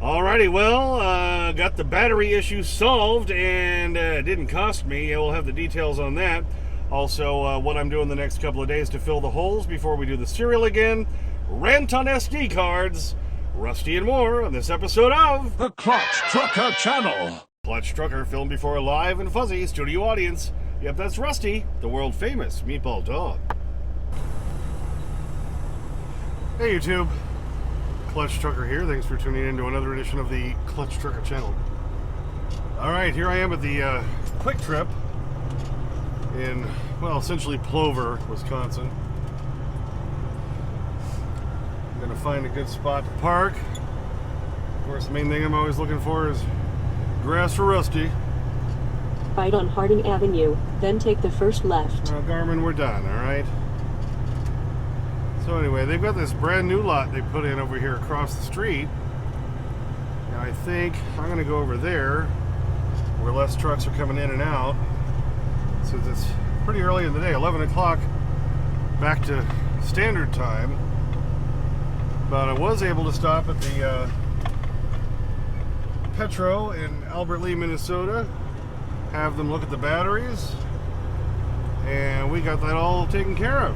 Alrighty, well, got the battery issue solved, and it didn't cost me. We'll have the details on that. Also, what I'm doing the next couple of days to fill the holes before we do the serial again. Rant on SD cards. Rusty and more on this episode of The Clutch Trucker Channel. Clutch Trucker, filmed before a live and fuzzy studio audience. Yep, that's Rusty, the world famous meatball dog. Hey YouTube, Clutch Trucker here. Thanks for tuning in to another edition of the Clutch Trucker Channel. Alright, here I am at the Kwik trip in, well, essentially Plover, Wisconsin. I'm gonna find a good spot to park. Of course, the main thing I'm always looking for is grass for Rusty. Right on Harding Avenue, then take the first left. Well, Garmin, we're done, alright? So anyway, they've got this brand new lot they put in over here across the street. And I think I'm going to go over there where less trucks are coming in and out. Since it's pretty early in the day, 11 o'clock back to standard time. But I was able to stop at the Petro in Wyoming-Minnesota, have them look at the batteries, and we got that all taken care of.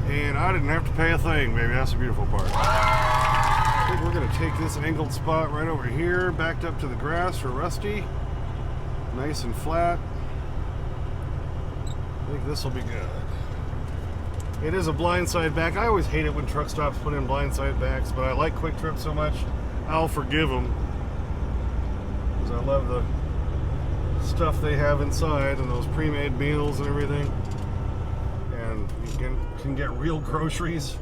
And I didn't have to pay a thing, baby. That's the beautiful part. I think we're going to take this angled spot right over here, backed up to the grass for Rusty. Nice and flat. I think this will be good. It is a blindside back. I always hate it when truck stops put in blindside backs, but I like Kwik Trip so much, I'll forgive them. Because I love the stuff they have inside and those pre-made meals and everything. And you can get real groceries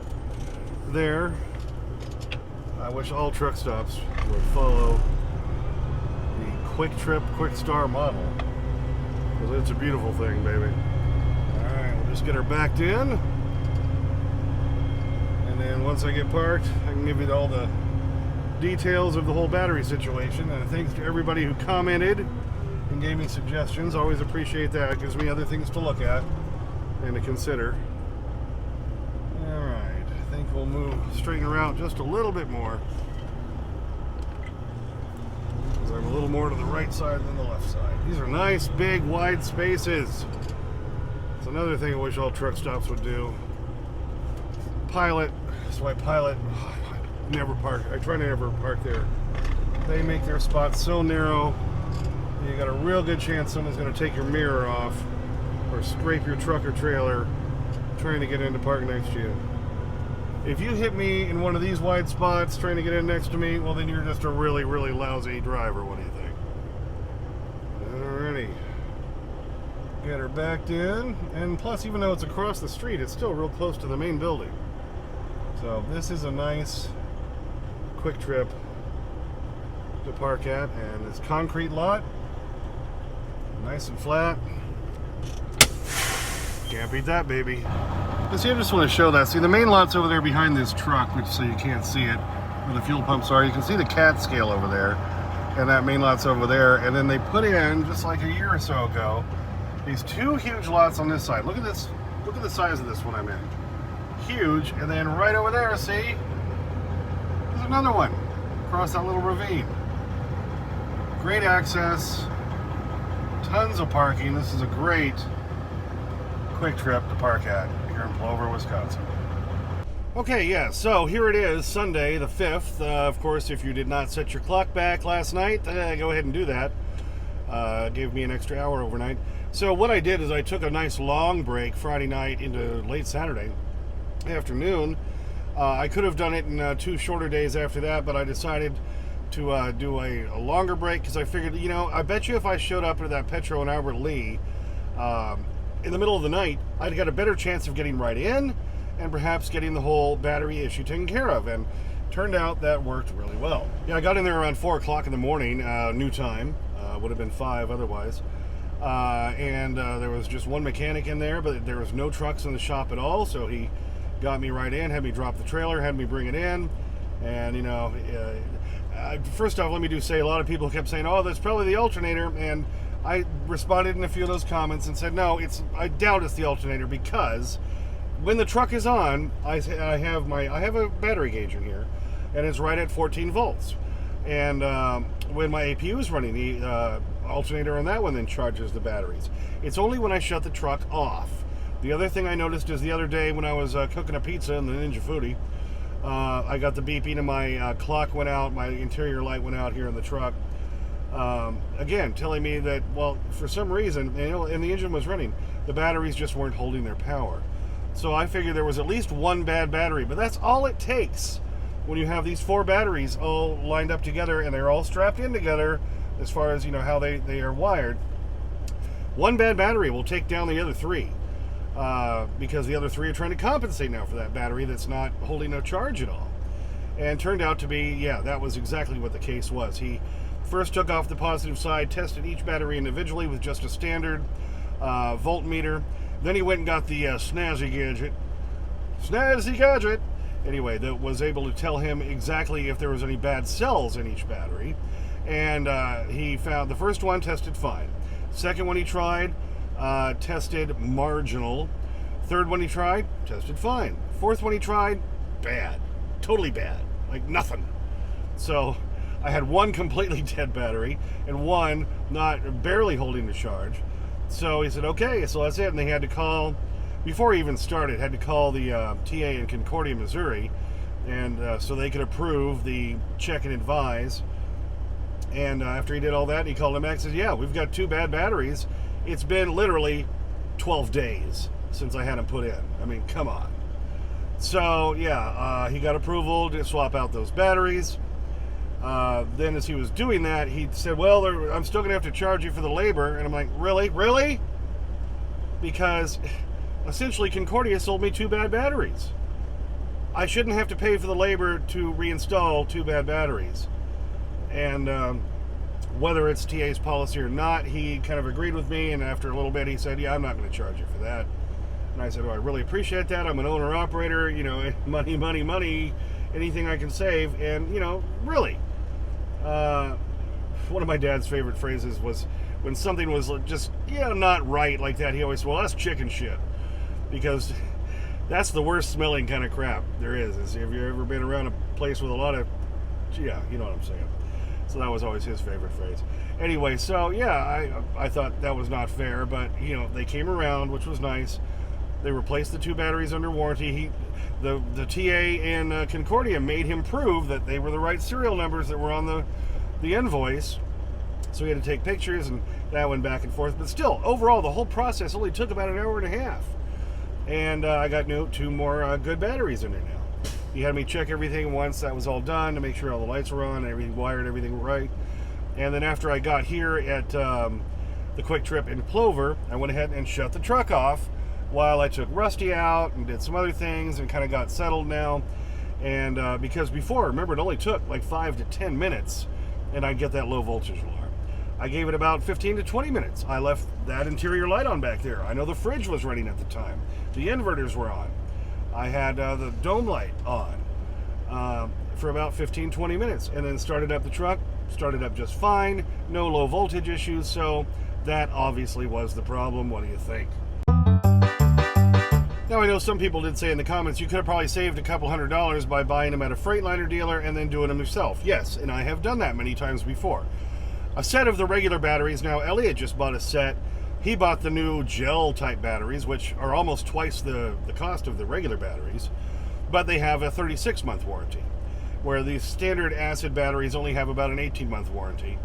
there. I wish all truck stops would follow the Kwik Trip Kwik Star model, because it's a beautiful thing, baby. Alright, we'll just get her backed in, and then once I get parked, I can give you all the details of the whole battery situation. And thanks to everybody who commented and gave me suggestions. Always appreciate that. It gives me other things to look at and to consider. Alright, I think we'll straighten her out just a little bit more, because I'm a little more to the right side than the left side. These are nice, big, wide spaces. It's another thing I wish all truck stops would do. Pilot, so I pilot, never park. I try to never park there. They make their spots so narrow, you got a real good chance someone's going to take your mirror off or scrape your truck or trailer trying to get in to park next to you. If you hit me in one of these wide spots trying to get in next to me, well, then you're just a really, really lousy driver. What do you think? Alrighty. Get her backed in. And plus, even though it's across the street, it's still real close to the main building. So this is a nice Kwik Trip to park at. And this concrete lot, nice and flat. Can't beat that, baby. See, I just want to show that. See, the main lot's over there behind this truck, which so you can't see it, where the fuel pumps are. You can see the cat scale over there, and that main lot's over there. And then they put in, just like a year or so ago, these two huge lots on this side. Look at this. Look at the size of this one I'm in. Huge. And then right over there, see, there's another one across that little ravine. Great access. Tons of parking. This is a great Kwik Trip to park at here in Plover, Wisconsin. Okay, yeah, so here it is, Sunday the 5th. Of course, if you did not set your clock back last night, go ahead and do that. Gave me an extra hour overnight. So what I did is I took a nice long break Friday night into late Saturday afternoon. I could have done it in 2 shorter days after that, but I decided to do a longer break, because I figured, you know, I bet you if I showed up at that Petro in Albert Lea in the middle of the night, I'd got a better chance of getting right in and perhaps getting the whole battery issue taken care of. And turned out that worked really well. Yeah, I got in there around 4 o'clock in the morning, new time. Would have been 5 otherwise. And there was just one mechanic in there, but there was no trucks in the shop at all. So he got me right in, had me drop the trailer, had me bring it in. And, you know, first off, let me say, a lot of people kept saying, oh, that's probably the alternator. And I responded in a few of those comments and said, no, I doubt it's the alternator, because when the truck is on, I have a battery gauge in here, and it's right at 14 volts. And when my APU is running, the alternator on that one then charges the batteries. It's only when I shut the truck off. The other thing I noticed is the other day when I was cooking a pizza in the Ninja Foodie, I got the beeping and my clock went out, my interior light went out here in the truck. Again, telling me that, well, for some reason, and the engine was running, the batteries just weren't holding their power. So I figured there was at least one bad battery, but that's all it takes when you have these 4 batteries all lined up together and they're all strapped in together as far as, how they are wired. One bad battery will take down the other 3 because the other 3 are trying to compensate now for that battery that's not holding a charge at all. And turned out to be, yeah, that was exactly what the case was. He first took off the positive side, tested each battery individually with just a standard voltmeter. Then he went and got the snazzy gadget, anyway, that was able to tell him exactly if there was any bad cells in each battery. And he found the first one tested fine. Second one he tried, tested marginal. Third one he tried, tested fine. Fourth one he tried, bad. Totally bad. Like nothing. So I had one completely dead battery and one barely holding the charge. So he said, okay, so that's it. And they had to call, before he even started, had to call the TA in Concordia, Missouri, and so they could approve the check and advise. And after he did all that, he called him back and said, yeah, we've got 2 bad batteries. It's been literally 12 days since I had them put in. I mean, come on. So, yeah, he got approval to swap out those batteries. Then as he was doing that, he said, well, I'm still going to have to charge you for the labor. And I'm like, really? Really? Because essentially Concordia sold me 2 bad batteries. I shouldn't have to pay for the labor to reinstall 2 bad batteries. And whether it's TA's policy or not, he kind of agreed with me. And after a little bit, he said, yeah, I'm not going to charge you for that. And I said, well, I really appreciate that. I'm an owner-operator, money, money, money, anything I can save. And, really, one of my dad's favorite phrases was when something was just, not right like that, he always said, well, that's chicken shit. Because that's the worst smelling kind of crap there is. Have you ever been around a place with a lot of, you know what I'm saying. So that was always his favorite phrase. Anyway, so, yeah, I thought that was not fair, but, they came around, which was nice. They replaced the 2 batteries under warranty. The TA in Concordia made him prove that they were the right serial numbers that were on the invoice. So he had to take pictures, and that went back and forth. But still, overall, the whole process only took about an hour and a half. And I got 2 more good batteries in there now. He had me check everything once that was all done to make sure all the lights were on, and everything wired, everything right. And then after I got here at the Kwik trip in Clover, I went ahead and shut the truck off while I took Rusty out and did some other things and kind of got settled now. And because before, remember, it only took like 5 to 10 minutes and I'd get that low voltage alarm. I gave it about 15 to 20 minutes. I left that interior light on back there. I know the fridge was running at the time. The inverters were on. I had the dome light on for about 15, 20 minutes and then started up the truck, started up just fine, no low voltage issues. So that obviously was the problem. What do you think? Now, I know some people did say in the comments you could have probably saved a couple $100 by buying them at a Freightliner dealer and then doing them yourself. Yes, and I have done that many times before. A set of the regular batteries. Now, Elliot just bought a set. He bought the new gel type batteries, which are almost twice the cost of the regular batteries, but they have a 36-month warranty, where the standard acid batteries only have about an 18-month warranty.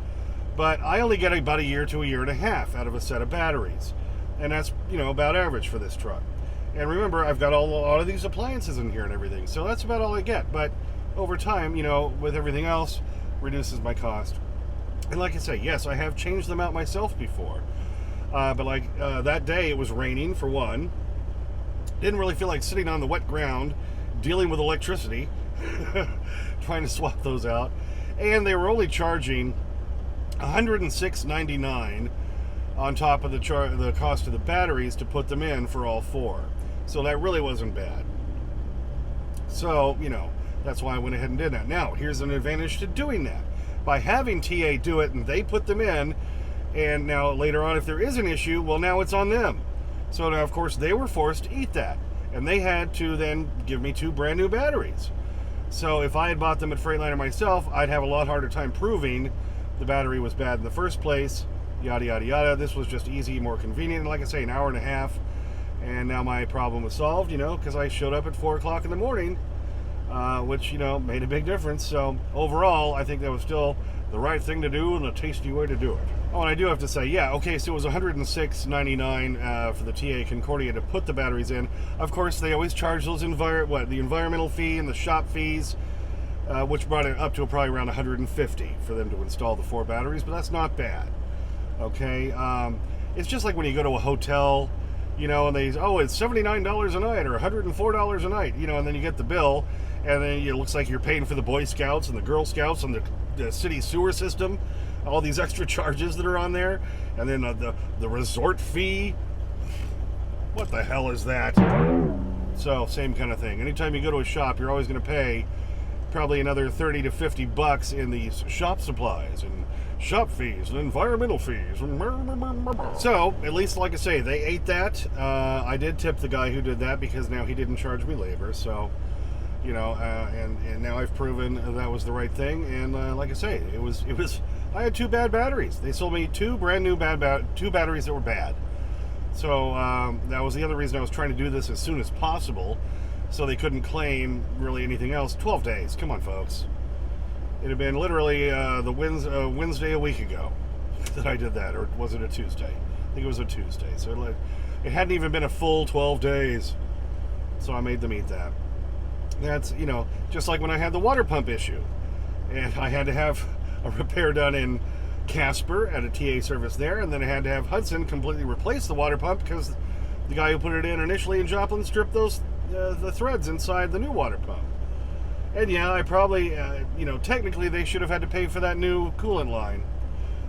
But I only get about a year to a year and a half out of a set of batteries, and that's, about average for this truck. And remember, I've got a lot of these appliances in here and everything, so that's about all I get. But over time, with everything else, reduces my cost. And like I say, yes, I have changed them out myself before. But that day, it was raining, for one. Didn't really feel like sitting on the wet ground, dealing with electricity, trying to swap those out. And they were only charging $106.99 on top of the cost of the batteries to put them in for all 4. So that really wasn't bad. So, that's why I went ahead and did that. Now, here's an advantage to doing that. By having TA do it and they put them in, and now later on if there is an issue, well, now it's on them. So now, of course, they were forced to eat that. And they had to then give me 2 brand new batteries. So if I had bought them at Freightliner myself, I'd have a lot harder time proving the battery was bad in the first place, yada, yada, yada. This was just easy, more convenient, and like I say, an hour and a half, and now my problem was solved, because I showed up at 4 o'clock in the morning, which, made a big difference. So overall, I think that was still the right thing to do and a tasty way to do it. Oh, and I do have to say, yeah, okay, so it was $106.99 for the TA Concordia to put the batteries in. Of course, they always charge those the environmental fee and the shop fees, which brought it up to probably around $150 for them to install the 4 batteries, but that's not bad. Okay, it's just like when you go to a hotel, and they, it's $79 a night or $104 a night, and then you get the bill, and then it looks like you're paying for the Boy Scouts and the Girl Scouts and the city sewer system, all these extra charges that are on there, and then the resort fee. What the hell is that? So, same kind of thing. Anytime you go to a shop, you're always going to pay probably another $30 to $50 in these shop supplies and shop fees and environmental fees. So, at least, like I say, they ate that. I did tip the guy who did that because now he didn't charge me labor. So, and now I've proven that was the right thing. And like I say, it was. I had 2 bad batteries. They sold me 2 brand new 2 batteries that were bad. So that was the other reason I was trying to do this as soon as possible, so they couldn't claim really anything else. 12 days. Come on, folks. It had been literally the Wednesday a week ago that I did that, or was it a Tuesday? I think it was a Tuesday. So it hadn't even been a full 12 days. So I made them eat that. That's, just like when I had the water pump issue, and I had to have a repair done in Casper at a TA service there, and then I had to have Hudson completely replace the water pump because the guy who put it in initially in Joplin stripped those the threads inside the new water pump. And yeah, I probably technically they should have had to pay for that new coolant line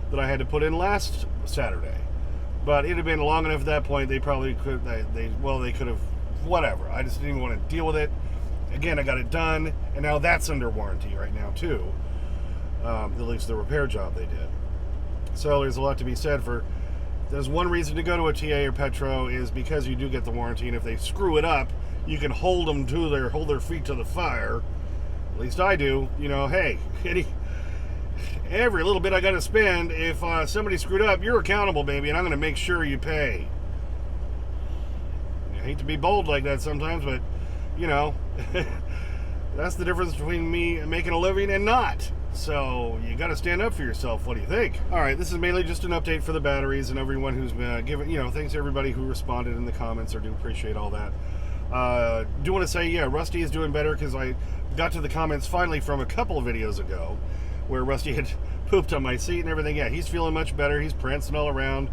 that I had to put in last Saturday, but it had been long enough at that point. They probably could they could have, whatever. I just didn't even want to deal with it. Again, I got it done, and now that's under warranty right now too. At least the repair job they did. So there's a lot to be said for. There's one reason to go to a TA or Petro is because you do get the warranty, and if they screw it up, you can hold their feet to the fire. At least I do. Hey, every little bit I got to spend. If somebody screwed up, you're accountable, baby, and I'm going to make sure you pay. I hate to be bold like that sometimes, but that's the difference between me making a living and not. So you got to stand up for yourself. What do you think? All right, this is mainly just an update for the batteries and everyone who's been given, thanks to everybody who responded in the comments. I do appreciate all that. Do want to say, yeah, Rusty is doing better because I got to the comments finally from a couple of videos ago where Rusty had pooped on my seat and everything. Yeah, he's feeling much better. He's prancing all around.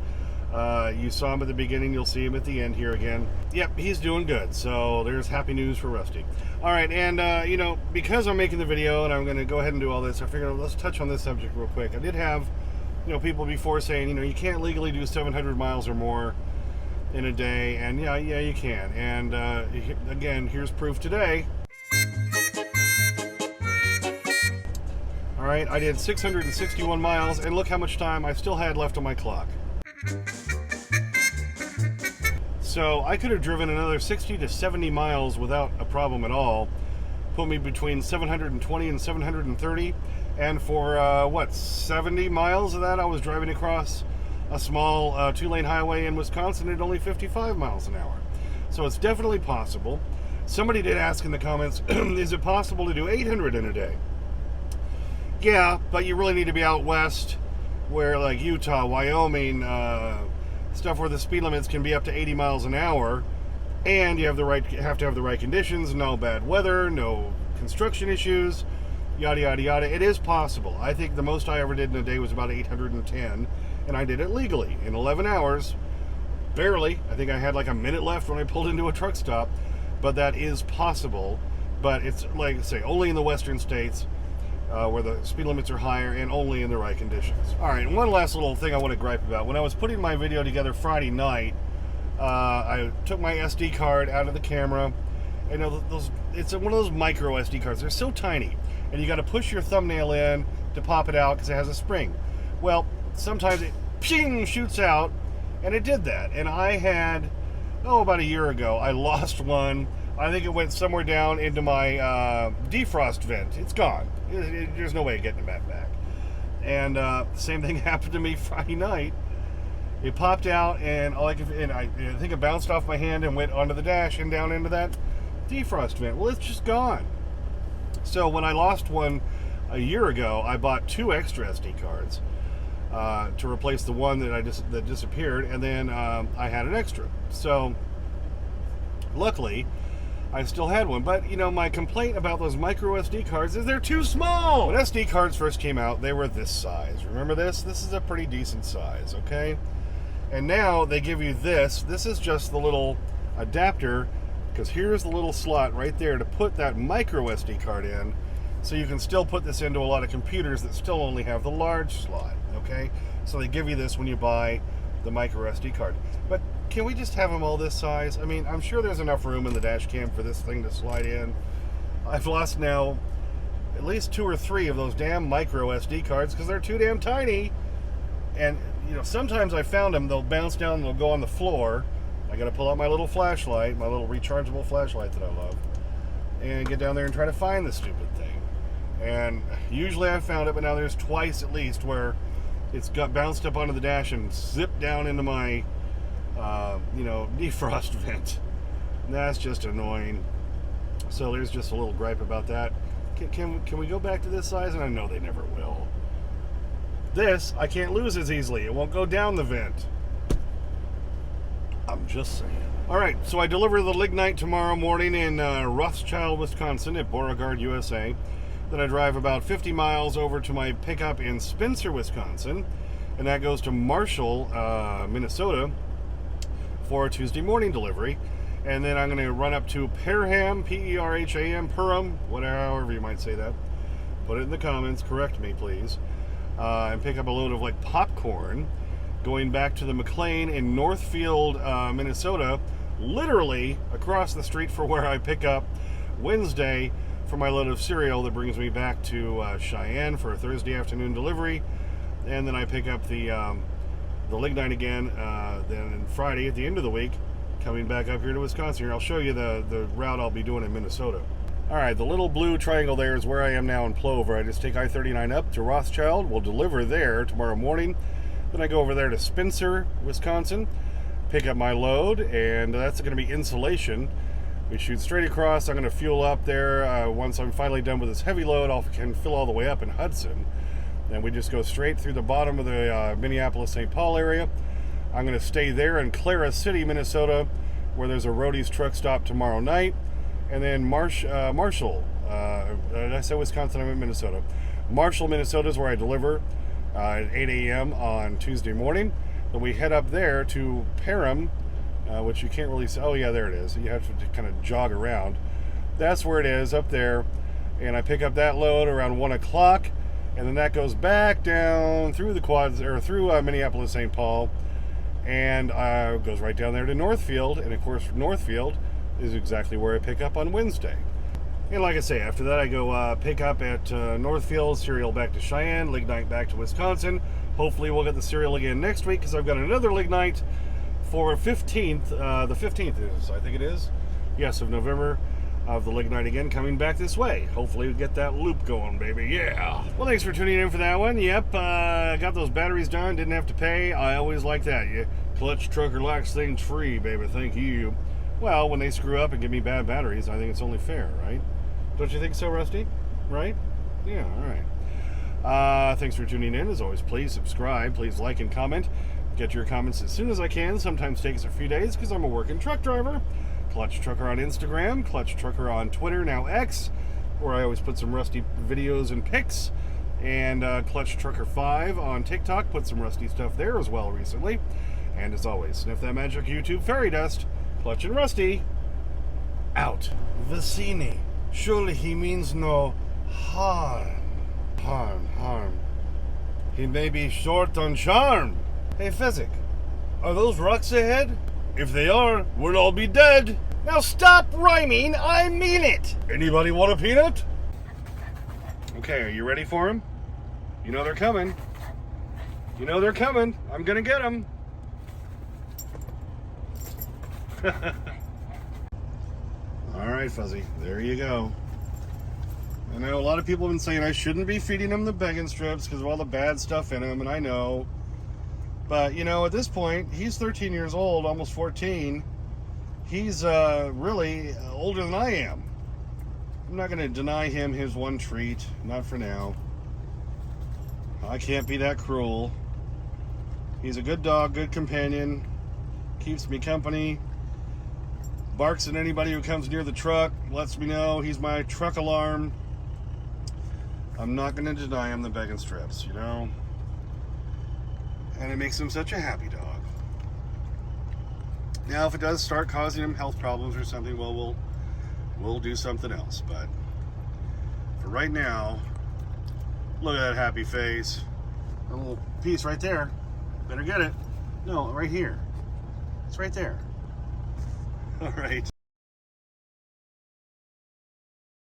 You saw him at the beginning. You'll see him at the end here again. Yep, he's doing good. So there's happy news for Rusty. All right, and, because I'm making the video and I'm going to go ahead and do all this, I figured let's touch on this subject real quick. I did have, people before saying, you can't legally do 700 miles or more in a day. And, yeah, you can. And, again, here's proof today. All right, I did 661 miles, and look how much time I still had left on my clock. So I could have driven another 60 to 70 miles without a problem at all. Put me between 720 and 730. And for, 70 miles of that, I was driving across a small 2-lane highway in Wisconsin at only 55 miles an hour. So it's definitely possible. Somebody did ask in the comments, is it possible to do 800 in a day? Yeah, but you really need to be out west where like Utah, Wyoming, stuff where the speed limits can be up to 80 miles an hour, and you have to have the right conditions, no bad weather, no construction issues, yada yada yada. It is possible. I think the most I ever did in a day was about 810, and I did it legally in 11 hours, barely. I think I had like a minute left when I pulled into a truck stop, but that is possible. But it's like I say, only in the western states. Where the speed limits are higher and only in the right conditions. All right, and one last little thing I want to gripe about. When I was putting my video together Friday night, I took my SD card out of the camera. And it's one of those micro SD cards. They're so tiny, and you got to push your thumbnail in to pop it out because it has a spring. Well, sometimes it ping shoots out, and it did that. And I had, about a year ago, I lost one I think it went somewhere down into my defrost vent. It's gone. There's no way of getting that back. And same thing happened to me Friday night. It popped out, and I think it bounced off my hand and went onto the dash and down into that defrost vent. Well, it's just gone. So when I lost one a year ago, I bought 2 extra SD cards to replace the one that disappeared, and then I had an extra. So luckily, I still had one. But you know, my complaint about those micro SD cards is they're too small. When SD cards first came out, they were this size. Remember this? This is a pretty decent size, okay? And now they give you this. This is just the little adapter, because here's the little slot right there to put that micro SD card in. So you can still put this into a lot of computers that still only have the large slot, okay? So they give you this when you buy the micro SD card. But can we just have them all this size? I mean, I'm sure there's enough room in the dash cam for this thing to slide in. I've lost now at least 2 or 3 of those damn micro SD cards because they're too damn tiny. And, you know, sometimes I found them, they'll bounce down and they'll go on the floor. I gotta pull out my little flashlight, my little rechargeable flashlight that I love, and get down there and try to find the stupid thing. And usually I've found it, but now there's twice at least where it's got bounced up onto the dash and zipped down into my defrost vent. And that's just annoying. So there's just a little gripe about that. Can we go back to this size? And I know they never will. This I can't lose as easily. It won't go down the vent. I'm just saying. All right, so I deliver the lignite tomorrow morning in Rothschild, Wisconsin at Beauregard, USA. Then I drive about 50 miles over to my pickup in Spencer, Wisconsin, and that goes to Marshall, Minnesota, for a Tuesday morning delivery. And then I'm going to run up to Perham, P-E-R-H-A-M, Perham, however you might say that. Put it in the comments, correct me, please. And pick up a load of like popcorn, going back to the McLean in Northfield, Minnesota, literally across the street from where I pick up Wednesday for my load of cereal that brings me back to Cheyenne for a Thursday afternoon delivery. And then I pick up the lignite again then Friday at the end of the week, coming back up here to Wisconsin. Here, I'll show you the route I'll be doing in Minnesota. All right, the little blue triangle there is where I am now in Plover. I just take I-39 up to Rothschild. We'll deliver there tomorrow morning. Then I go over there to Spencer, Wisconsin, pick up my load, and that's going to be insulation. We shoot straight across. I'm going to fuel up there. Once I'm finally done with this heavy load, I can fill all the way up in Hudson. Then we just go straight through the bottom of the Minneapolis-St. Paul area. I'm going to stay there in Clara City, Minnesota, where there's a Roadie's truck stop tomorrow night. And then Marshall, did I say Wisconsin? I'm in Minnesota. Marshall, Minnesota is where I deliver at 8 a.m. on Tuesday morning. Then we head up there to Perham, which you can't really see. Oh, yeah, there it is. You have to kind of jog around. That's where it is, up there. And I pick up that load around 1 o'clock. And then that goes back down through the quads, or through Minneapolis-St. Paul. And goes right down there to Northfield. And, of course, Northfield is exactly where I pick up on Wednesday. And like I say, after that I go pick up at Northfield, cereal back to Cheyenne, lignite back to Wisconsin. Hopefully we'll get the cereal again next week because I've got another lignite for 15th. The 15th is, I think it is, yes, of November, of the lignite again coming back this way. Hopefully we get that loop going, baby, yeah. Well, thanks for tuning in for that one. Yep, got those batteries done, didn't have to pay. I always like that. You clutch trucker likes things free, baby, thank you. Well, when they screw up and give me bad batteries, I think it's only fair, right? Don't you think so, Rusty? Right? Yeah, all right. Thanks for tuning in. As always, please subscribe. Please like and comment. Get your comments as soon as I can. Sometimes takes a few days because I'm a working truck driver. Clutch Trucker on Instagram. Clutch Trucker on Twitter, now X, where I always put some Rusty videos and pics. And Clutch Trucker 5 on TikTok. Put some Rusty stuff there as well recently. And as always, sniff that magic YouTube fairy dust. Clutch and Rusty, out. Vicini. Surely he means no harm. Harm. He may be short on charm. Hey, Fezzik, are those rocks ahead? If they are, we'll all be dead. Now stop rhyming, I mean it. Anybody want a peanut? Okay, are you ready for him? You know they're coming. You know they're coming. I'm gonna get them. All right, Fuzzy, there you go. I know a lot of people have been saying I shouldn't be feeding him the begging strips because of all the bad stuff in him, and I know. But, you know, at this point, he's 13 years old, almost 14. He's really older than I am. I'm not going to deny him his one treat, not for now. I can't be that cruel. He's a good dog, good companion, keeps me company, barks at anybody who comes near the truck, lets me know he's my truck alarm. I'm not going to deny him the begging strips, you know? And it makes him such a happy dog. Now, if it does start causing him health problems or something, well, we'll do something else. But for right now, look at that happy face. A little piece right there. Better get it. No, right here. It's right there. All right.